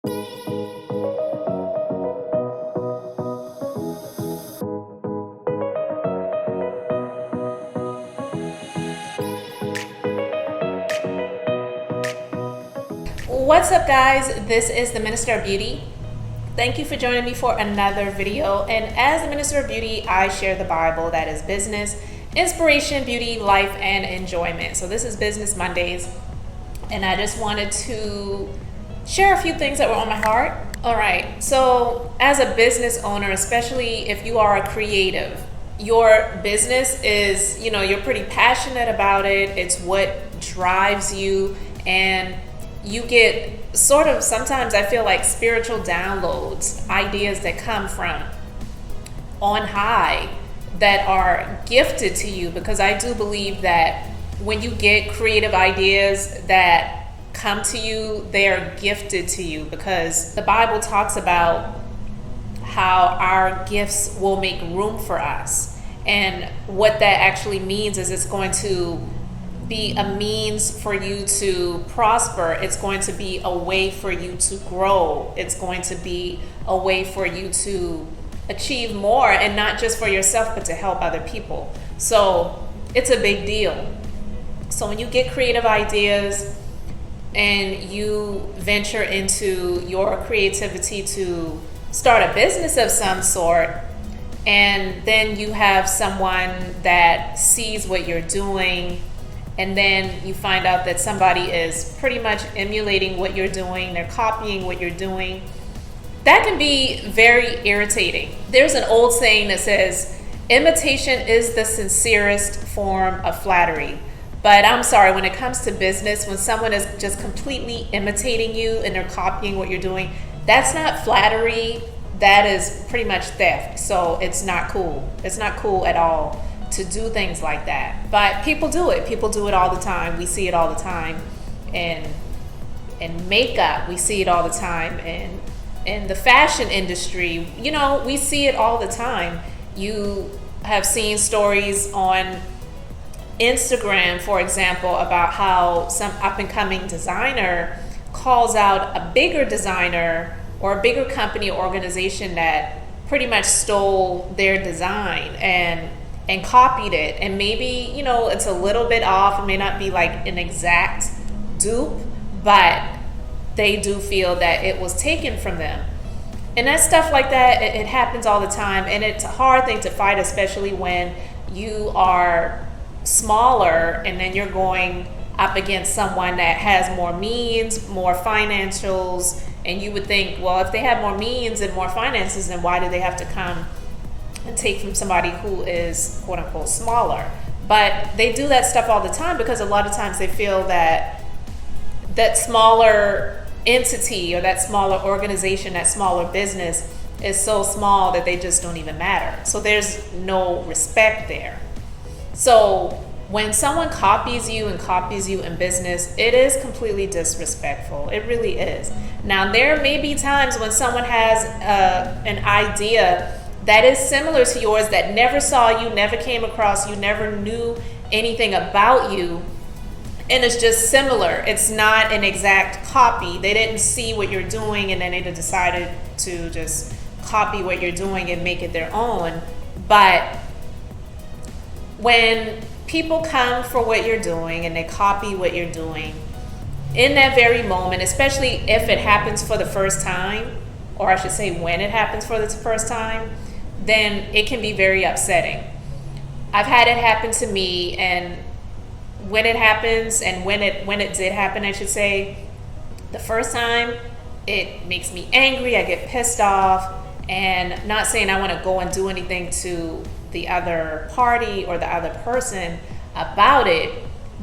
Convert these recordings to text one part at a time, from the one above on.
What's up, guys? This is the Minister of Beauty. Thank you for joining me for another video. And as the Minister of Beauty, I share the Bible, that is business, inspiration, beauty, life, and enjoyment. So this is Business Mondays, and I just wanted to share a few things that were on my heart. All right, so as a business owner, especially if you are a creative, your business is, you're pretty passionate about it. It's what drives you, and you get sort of, sometimes I feel like spiritual downloads, ideas that come from on high that are gifted to you, because I do believe that when you get creative ideas that come to you, they are gifted to you, because the Bible talks about how our gifts will make room for us. And what that actually means is it's going to be a means for you to prosper. It's going to be a way for you to grow. It's going to be a way for you to achieve more, and not just for yourself, but to help other people. So it's a big deal. So when you get creative ideas and you venture into your creativity to start a business of some sort, and then you have someone that sees what you're doing, and then you find out that somebody is pretty much emulating what you're doing, they're copying what you're doing, that can be very irritating. There's an old saying that says, imitation is the sincerest form of flattery. But I'm sorry, when it comes to business, when someone is just completely imitating you and they're copying what you're doing, that's not flattery, that is pretty much theft. So it's not cool. It's not cool at all to do things like that. But people do it. People do it all the time. We see it all the time in makeup. We see it all the time in the fashion industry. We see it all the time. You have seen stories on Instagram, for example, about how some up-and-coming designer calls out a bigger designer or a bigger company or organization that pretty much stole their design and copied it. And maybe, it's a little bit off. It may not be like an exact dupe, but they do feel that it was taken from them. And that stuff like that, it happens all the time. And it's a hard thing to fight, especially when you are smaller and then you're going up against someone that has more means, more financials. And you would think, well, if they have more means and more finances, then why do they have to come and take from somebody who is quote unquote smaller? But they do that stuff all the time, because a lot of times they feel that that smaller entity or that smaller organization, that smaller business is so small that they just don't even matter. So there's no respect there. So when someone copies you in business, it is completely disrespectful. It really is. Now, there may be times when someone has an idea that is similar to yours, that never saw you, never came across you, never knew anything about you, and it's just similar. It's not an exact copy. They didn't see what you're doing and then they decided to just copy what you're doing and make it their own. But when people come for what you're doing and they copy what you're doing, in that very moment, especially if it happens for the first time, or I should say when it happens for the first time, then it can be very upsetting. I've had it happen to me, and when it happens, and when it did happen, I should say, the first time, it makes me angry. I get pissed off, and not saying I want to go and do anything to the other party or the other person about it,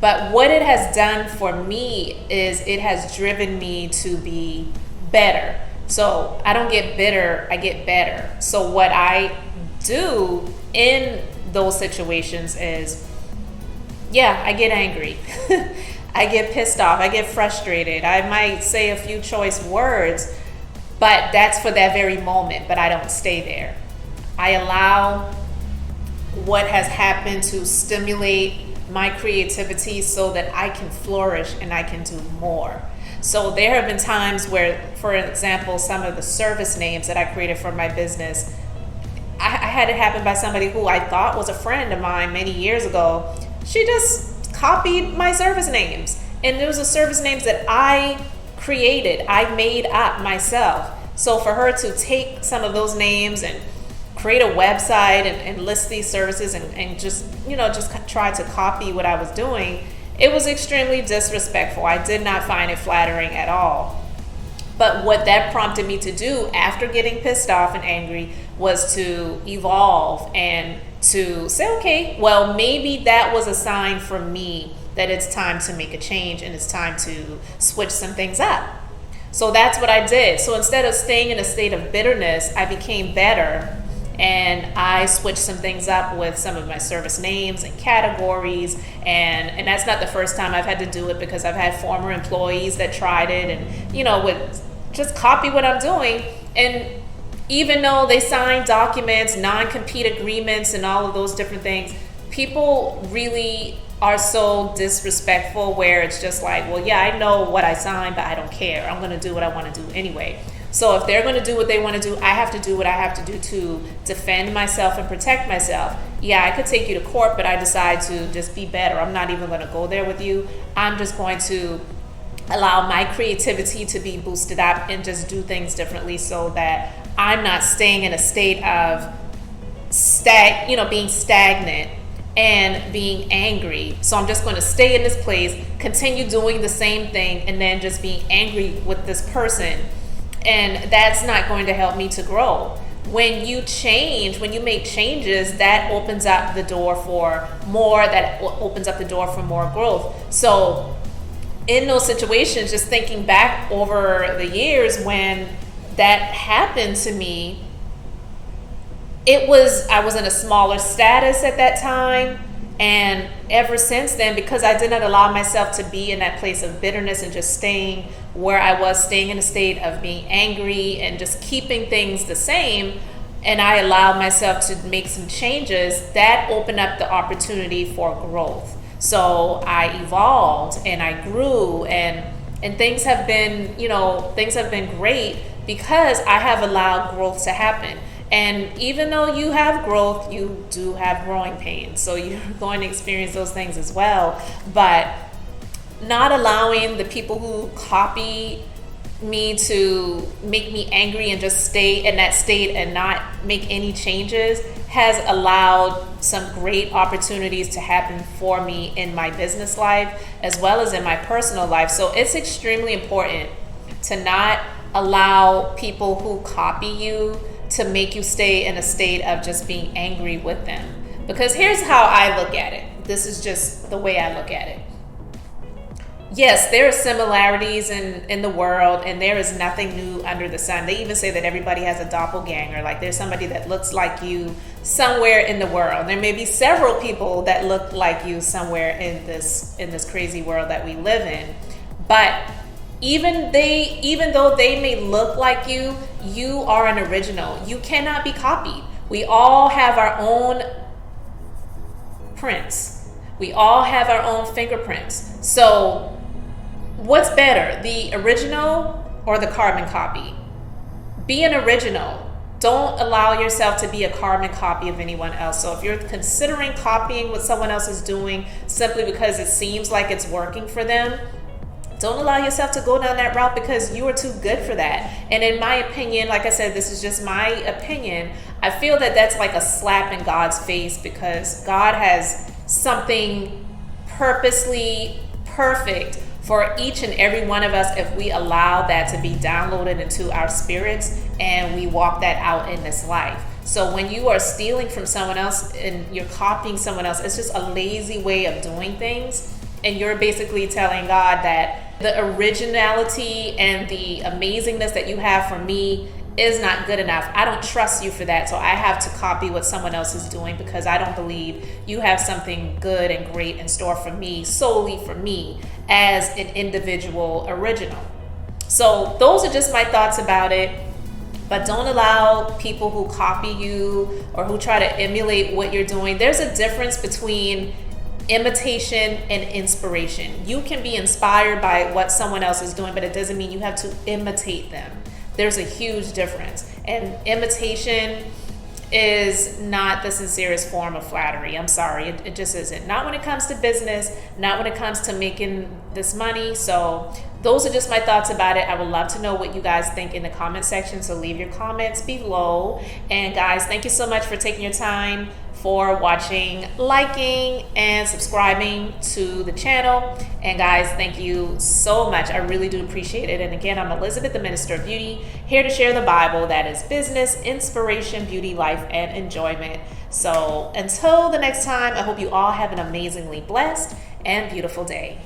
but what it has done for me is it has driven me to be better. So I don't get bitter, I get better. So what I do in those situations is, I get angry. I get pissed off. I get frustrated. I might say a few choice words, but that's for that very moment, but I don't stay there. I allow what has happened to stimulate my creativity so that I can flourish and I can do more. So there have been times where, for example, some of the service names that I created for my business, I had it happen by somebody who I thought was a friend of mine many years ago. She just copied my service names. And those are service names that I created, I made up myself. So for her to take some of those names and create a website and list these services and just try to copy what I was doing, it was extremely disrespectful. I did not find it flattering at all. But what that prompted me to do after getting pissed off and angry was to evolve and to say, okay, well, maybe that was a sign for me that it's time to make a change and it's time to switch some things up. So that's what I did. So instead of staying in a state of bitterness, I became better, and I switched some things up with some of my service names and categories. And that's not the first time I've had to do it, because I've had former employees that tried it and, would just copy what I'm doing. And even though they signed documents, non-compete agreements, and all of those different things, people really are so disrespectful, where it's just like, well, yeah, I know what I signed, but I don't care. I'm going to do what I want to do anyway. So if they're going to do what they want to do, I have to do what I have to do to defend myself and protect myself. Yeah, I could take you to court, but I decide to just be better. I'm not even going to go there with you. I'm just going to allow my creativity to be boosted up and just do things differently, so that I'm not staying in a state of being stagnant and being angry. So I'm just going to stay in this place, continue doing the same thing, and then just being angry with this person. And that's not going to help me to grow. When you change, when you make changes, that opens up the door for more, that opens up the door for more growth. So in those situations, just thinking back over the years when that happened to me, I was in a smaller status at that time, and ever since then, because I did not allow myself to be in that place of bitterness and just staying where I was, staying in a state of being angry and just keeping things the same, and I allowed myself to make some changes, that opened up the opportunity for growth. So I evolved and I grew, and things have been great, because I have allowed growth to happen. And even though you have growth, you do have growing pains. So you're going to experience those things as well. But not allowing the people who copy me to make me angry and just stay in that state and not make any changes has allowed some great opportunities to happen for me in my business life as well as in my personal life. So it's extremely important to not allow people who copy you to make you stay in a state of just being angry with them. Because here's how I look at it. This is just the way I look at it. Yes, there are similarities in the world, and there is nothing new under the sun. They even say that everybody has a doppelganger, like there's somebody that looks like you somewhere in the world. There may be several people that look like you somewhere in this crazy world that we live in. But even though they may look like you, you are an original. You cannot be copied. We all have our own prints. We all have our own fingerprints. So what's better, the original or the carbon copy? Be an original. Don't allow yourself to be a carbon copy of anyone else. So if you're considering copying what someone else is doing simply because it seems like it's working for them, don't allow yourself to go down that route, because you are too good for that. And in my opinion, like I said, this is just my opinion, I feel that that's like a slap in God's face, because God has something purposely perfect for each and every one of us if we allow that to be downloaded into our spirits and we walk that out in this life. So when you are stealing from someone else and you're copying someone else, it's just a lazy way of doing things. And you're basically telling God that the originality and the amazingness that you have for me is not good enough. I don't trust you for that, so I have to copy what someone else is doing, because I don't believe you have something good and great in store for me, solely for me as an individual original. So those are just my thoughts about it. But don't allow people who copy you or who try to emulate what you're doing. There's a difference between imitation and inspiration. You can be inspired by what someone else is doing, but it doesn't mean you have to imitate them. There's a huge difference. And imitation is not the sincerest form of flattery. I'm sorry, it just isn't. Not when it comes to business, not when it comes to making this money. So those are just my thoughts about it. I would love to know what you guys think in the comment section, so leave your comments below. And guys, thank you so much for taking your time for watching, liking, and subscribing to the channel. And guys, thank you so much. I really do appreciate it. And again, I'm Elizabeth, the Minister of Beauty, here to share the Bible that is business, inspiration, beauty, life, and enjoyment. So until the next time, I hope you all have an amazingly blessed and beautiful day.